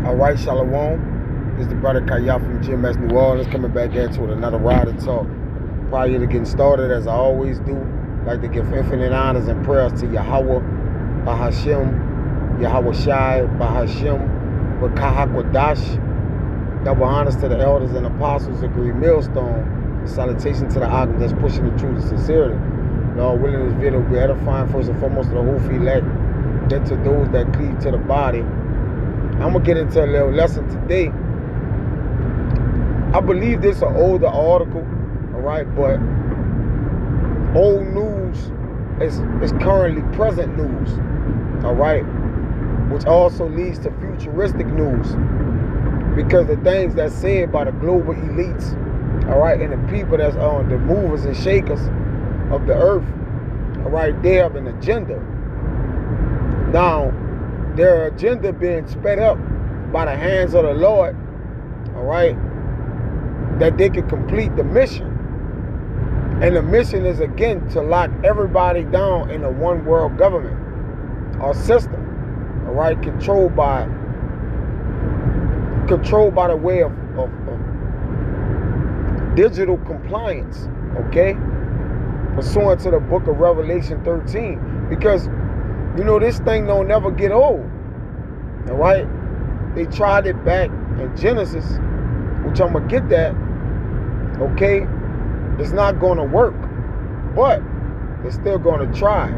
All right, Shalom. This is the brother Kaya from GMS New Orleans coming back at you with another Ride and Talk. Prior to getting started, as I always do, I'd like to give infinite honors and prayers to Yahweh, Bahashim, Yahweh Shai, Bahashim, Wakahakwadash. Double honors to the elders and apostles of Green Millstone. Salutation to the Agam that's pushing the truth and sincerity. Lord willing, this video will be edifying first and foremost to the whole elect, then to those that cleave to the body. I'm going to get into a little lesson today. I believe this is an older article, all right, but old news is currently present news, all right, which also leads to futuristic news, because the things that's said by the global elites, all right, and the people that's on the movers and shakers of the earth, all right, they have an agenda. Now, their agenda being sped up by the hands of the Lord, all right, that they can complete the mission. And the mission is, again, to lock everybody down in a one world government or system, all right, controlled by the way of digital compliance, okay, pursuant to the book of Revelation 13. Because you know, this thing don't never get old, all right? They tried it back in Genesis, which I'm going to get that, okay? It's not going to work, but they're still going to try,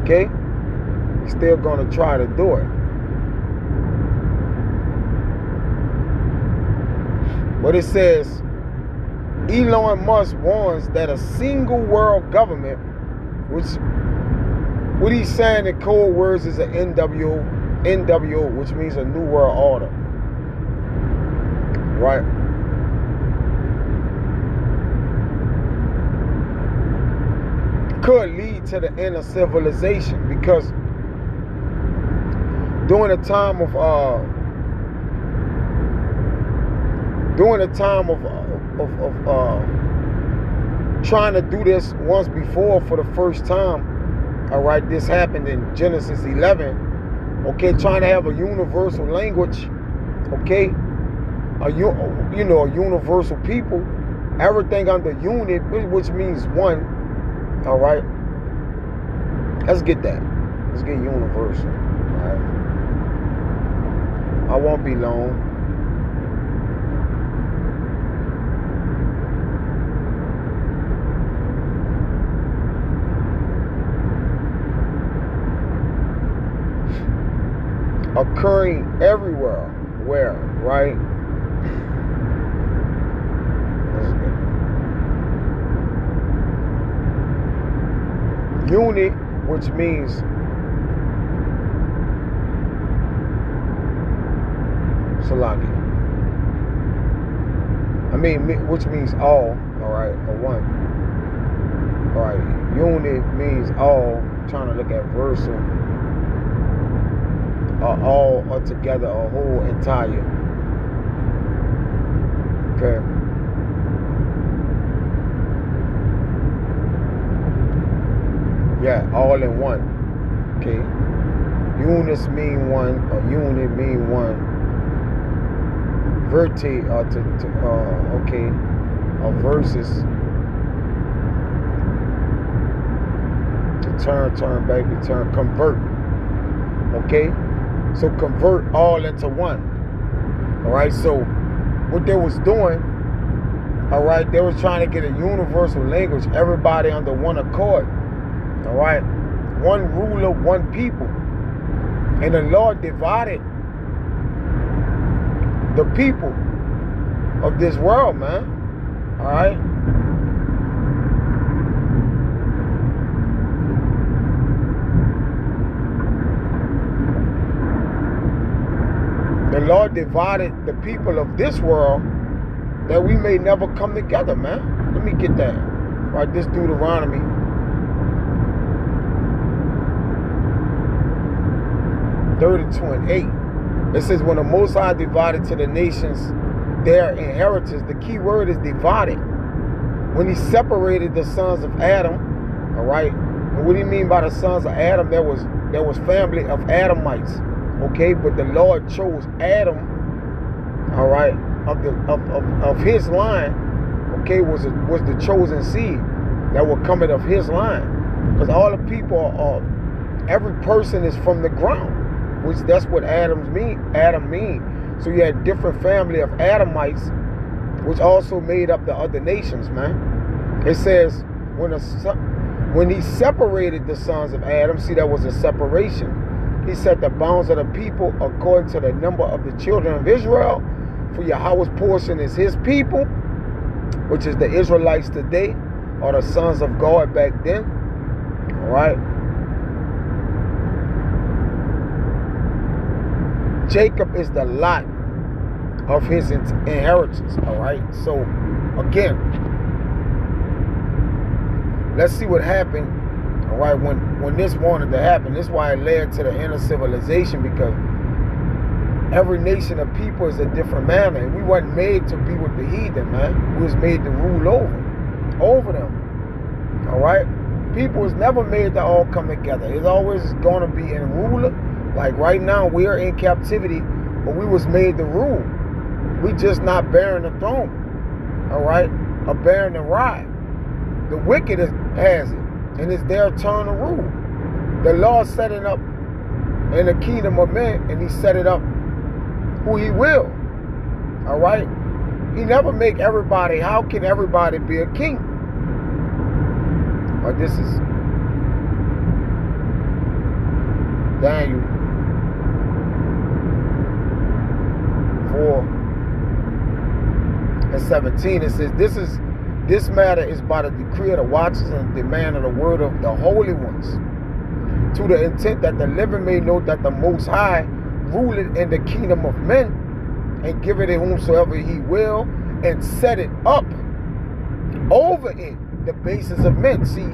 okay? They're still going to try to do it. But it says, Elon Musk warns that a single world government, which what he's saying in code words is an NWO, which means a New World Order, right? Could lead to the end of civilization, because during the time of trying to do this once before for the first time, all right, this happened in Genesis 11, okay, trying to have a universal language, okay, a universal people, everything under unit, which means one, all right. Let's get that. Let's get universal, all right. I won't be long. Occurring everywhere, where, right? Unit, which means Salaki. Which means all right, or one. All right, unit means all. I'm trying to look at versal. All are together, a whole entire. Okay. Yeah, all in one. Okay. Units mean one, a unit mean one. Verti okay. Or versus. To turn back, return, convert. Okay? So convert all into one. All right, so what they was doing, all right, they was trying to get a universal language, everybody under one accord. All right, one ruler, one people. And the Lord divided the people of this world, man. All right. The Lord divided the people of this world that we may never come together, man. Let me get that. Right, this Deuteronomy. (30:28). It says, when the Most High divided to the nations their inheritance, the key word is divided. When he separated the sons of Adam, all right, And what do you mean by the sons of Adam? There was family of Adamites, okay? But the Lord chose Adam, all right, of his line, okay, was the chosen seed that were coming of his line. Because all the people are, every person is from the ground, which that's what Adam mean. So you had different family of Adamites, which also made up the other nations, man. It says when he separated the sons of Adam, see, that was a separation. He set the bounds of the people according to the number of the children of Israel. For Yahweh's portion is his people, which is the Israelites today, or the sons of God back then. All right. Jacob is the lot of his inheritance. All right. So again, let's see what happened. All right, when this wanted to happen. This is why it led to the end of civilization, because every nation of people is a different manner. And we wasn't made to be with the heathen, man. We was made to rule over them. All right? People was never made to all come together. It's always going to be in ruler. Like right now, we are in captivity, but we was made to rule. We just not bearing the throne. All right? Or bearing the rod. The wicked has it, and it's their turn to rule. The Lord set it up in the kingdom of men, and he set it up who he will. All right? He never make everybody. How can everybody be a king? But this is Daniel 4:17. It says, this matter is by the decree of the watchers and demand of the word of the holy ones, to the intent that the living may know that the Most High ruleth in the kingdom of men, and giveth it whomsoever he will, and set it up over it the basis of men. See,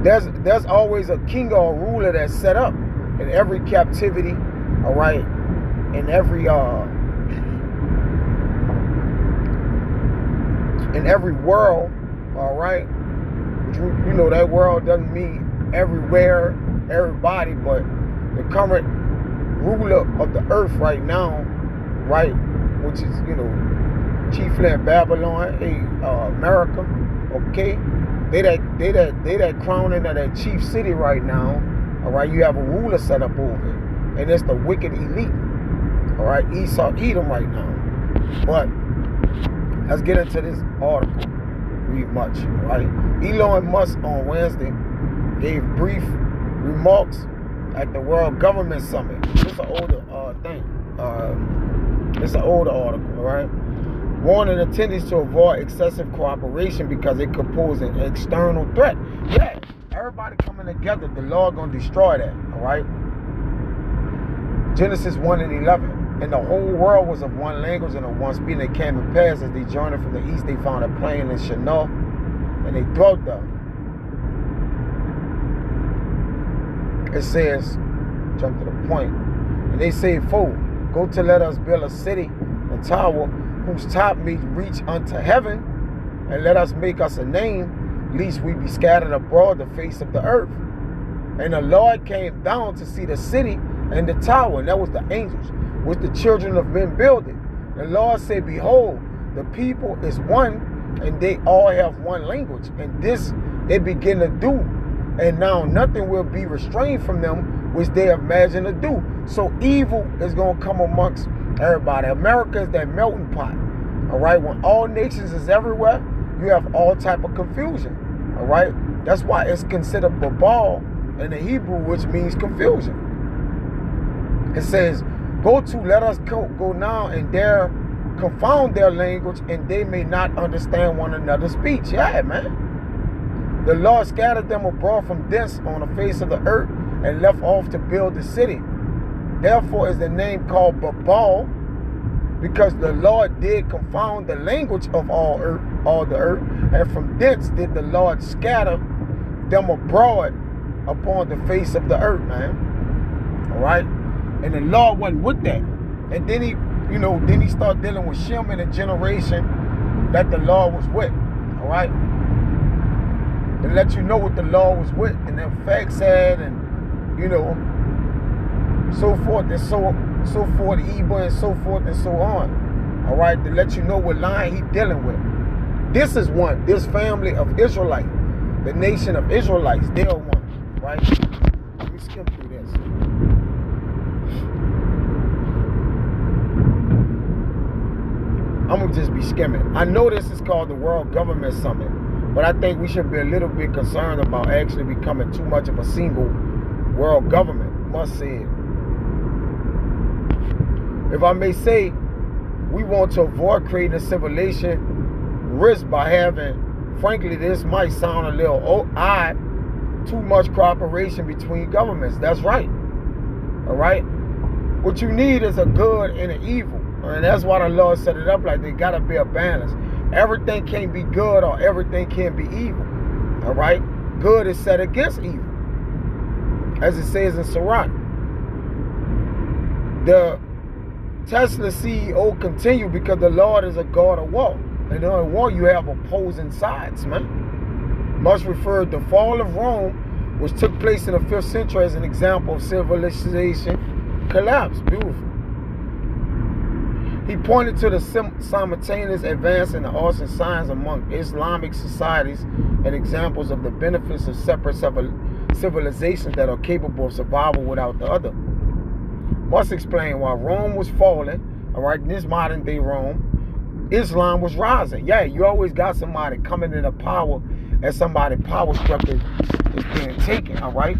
there's always a king or a ruler that's set up in every captivity, all right, in every world, all right. You know that world doesn't mean everywhere, everybody, but the current ruler of the earth right now, right, which is, you know, chiefly in Babylon, America, okay. They that crowning of that chief city right now, all right. You have a ruler set up over it, and it's the wicked elite, all right. Esau, Edom right now, but. Let's get into this article. Read much, right? Elon Musk on Wednesday gave brief remarks at the World Government Summit. This is an older thing. It's an older article, all right? Warning attendees to avoid excessive cooperation because it could pose an external threat. Yeah, everybody coming together, the Lord gonna destroy that, all right? Genesis 1:11. And the whole world was of one language and of one speech. And it came to pass as they journeyed from the east, they found a plain in Shinar, and they dwelt there. It says, jump to the point. And they say, go to let us build a city, a tower, whose top may reach unto heaven, and let us make us a name, lest we be scattered abroad the face of the earth. And the Lord came down to see the city and the tower, and that was the angels, which the children of men builded. The Lord said, behold, the people is one, and they all have one language. And this they begin to do. And now nothing will be restrained from them, which they imagine to do. So evil is going to come amongst everybody. America is that melting pot. All right? When all nations is everywhere, you have all type of confusion. All right? That's why it's considered Babal in the Hebrew, which means confusion. It says, let us go now, and there confound their language, and they may not understand one another's speech. Yeah, man. The Lord scattered them abroad from thence on the face of the earth, and left off to build the city. Therefore is the name called Babal, because the Lord did confound the language of all the earth, and from thence did the Lord scatter them abroad upon the face of the earth, man. All right. And the Lord wasn't with that. And then he started dealing with Shem and the generation that the Lord was with. All right. to let you know what the law was with and the effects had, and so forth and so forth, Eber and so forth and so on. All right, to let you know what line he dealing with. This is one. This family of Israelite, the nation of Israelites, they are one. Right? Let me skim through this. I'm gonna just be skimming. I know this is called the World Government Summit, but I think we should be a little bit concerned about actually becoming too much of a single world government. Must say it. If I may say, we want to avoid creating a civilization risk by having, frankly, this might sound a little odd, too much cooperation between governments. That's right. All right? What you need is a good and an evil. And that's why the Lord set it up like there got to be a balance. Everything can't be good or everything can't be evil. All right? Good is set against evil, as it says in Sirach. The Tesla CEO continued because the Lord is a God of war. And in war, you have opposing sides, man. Much referred to the fall of Rome, which took place in the 5th century, as an example of civilization collapse. Beautiful. He pointed to the simultaneous advance in the arts and science among Islamic societies and examples of the benefits of separate civilizations that are capable of survival without the other. Must explain why Rome was falling, all right, in this modern day Rome, Islam was rising. Yeah, you always got somebody coming into power and somebody's power structure is being taken, all right?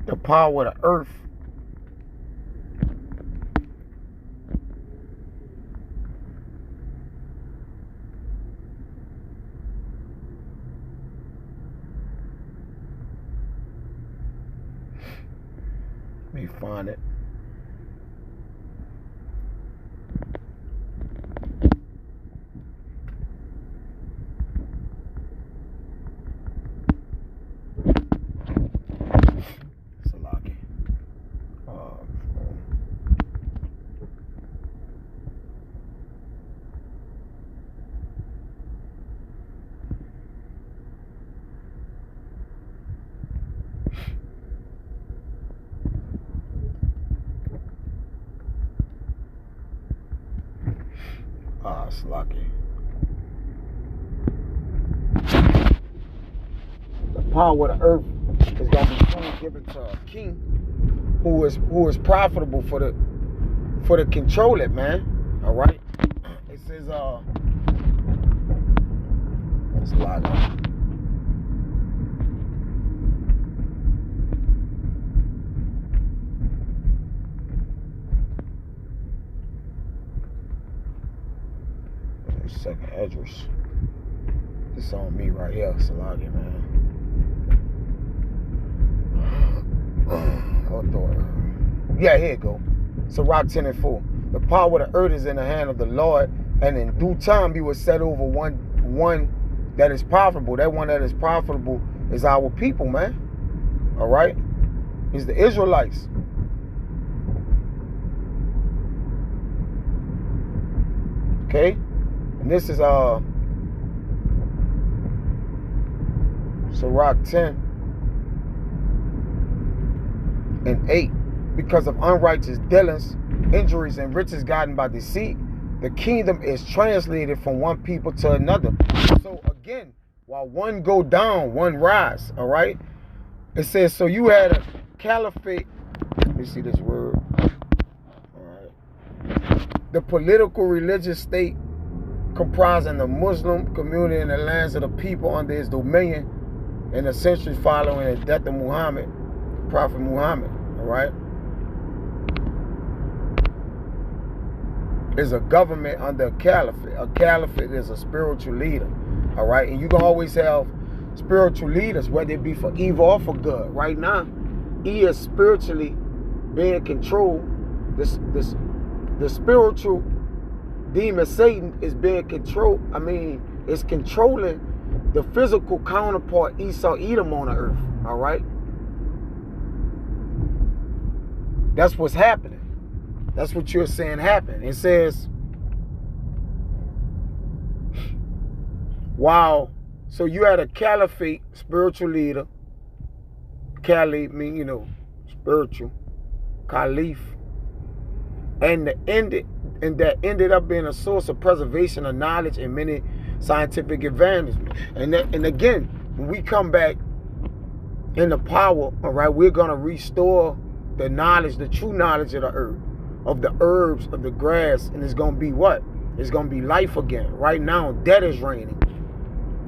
The power of the earth. Let me find it. Slaki. The power of the earth is going to be soon given to a king who is profitable for the control it, man. All right. It says it's a lot. Second address. This on me right here, Salagi, man. Yeah, here you go. Sirach 10:4. The power of the earth is in the hand of the Lord, and in due time he will set over one that is profitable. That one that is profitable is our people, man. All right? It's the Israelites. Okay? And this is Sirach 10:8. Because of unrighteous dealings, injuries, and riches gotten by deceit, the kingdom is translated from one people to another. So again, while one go down, one rise. All right? It says, so you had a caliphate. Let me see this word. All right. The political religious state comprising the Muslim community in the lands of the people under his dominion in the centuries following the death of Muhammad, Prophet Muhammad, all right, is a government under a caliphate. A caliphate is a spiritual leader, all right, and you can always have spiritual leaders, whether it be for evil or for good. Right now, he is spiritually being controlled. The spiritual demon Satan is being controlled. I mean, it's controlling the physical counterpart Esau Edom on the earth. All right, that's what's happening. That's what you're saying happened. It says, wow. So you had a caliphate, spiritual leader. Caliph mean, you know, spiritual. Caliph. And that ended up being a source of preservation of knowledge and many scientific advancements. And again, when we come back in the power, all right, we're going to restore the knowledge, the true knowledge of the earth, of the herbs, of the grass, and it's going to be what? It's going to be life again. Right now, death is reigning.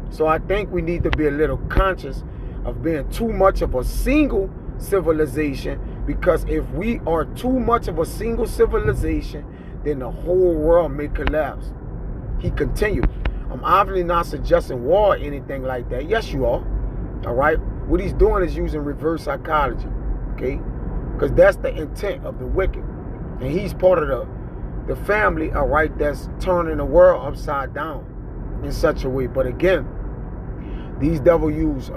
So I think we need to be a little conscious of being too much of a single civilization, because if we are too much of a single civilization, then the whole world may collapse. He continued. I'm obviously not suggesting war or anything like that. Yes, you are. All right? What he's doing is using reverse psychology. Okay? Because that's the intent of the wicked. And he's part of the family, all right, that's turning the world upside down in such a way. But again, these devils use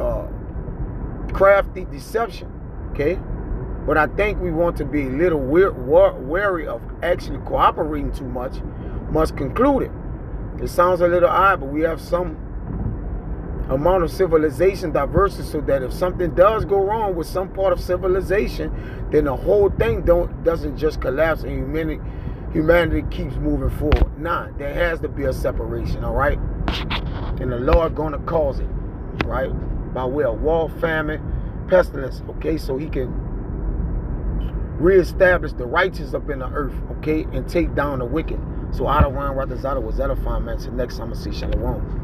crafty deception. Okay? But I think we want to be a little wary of actually cooperating too much. Must conclude it. It sounds a little odd, but we have some amount of civilization diversity, so that if something does go wrong with some part of civilization, then the whole thing doesn't just collapse and humanity keeps moving forward. Nah, there has to be a separation, all right? And the Lord gonna cause it, right? By way of war, famine, pestilence, okay? So he can reestablish the righteous up in the earth, okay? And take down the wicked. So Adawan Ratazada was edifying, man. Till next time I see Shalom.